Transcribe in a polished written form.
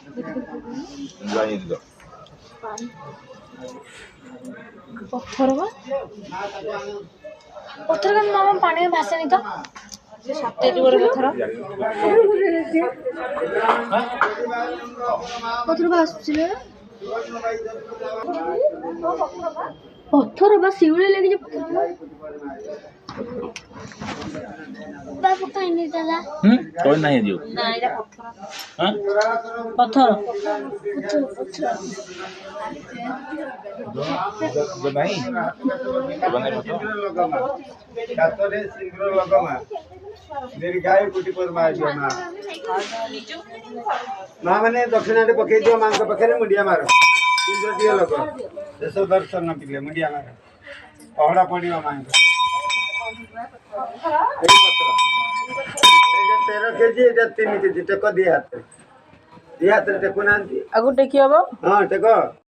जानी दो पत्थर का मामा पानी में भासे नहीं तो सातटे जोरे पत्थर पत्थर भासुले पत्थर बा शिवले लेके पत्थर बा पत्थर नहीं दादा कोई नहीं दियो ना एटा पत्थर हां पत्थर जो नहीं बने मत कातरे शीघ्र लगमा दीर्घायु कोटि पर मार दियो मां माने दक्षिणाटे पकई दियो मां के पखरे मुंडिया मारो इंद्रटिया लोग देश दर्शन न पिले मुंडिया मारो पहड़ा पड़ियो मां के ए पत्र ए 13 केजी ए 3 केजी टेको दिया हाथ टेको ना आगु टेकी हबो हां टेको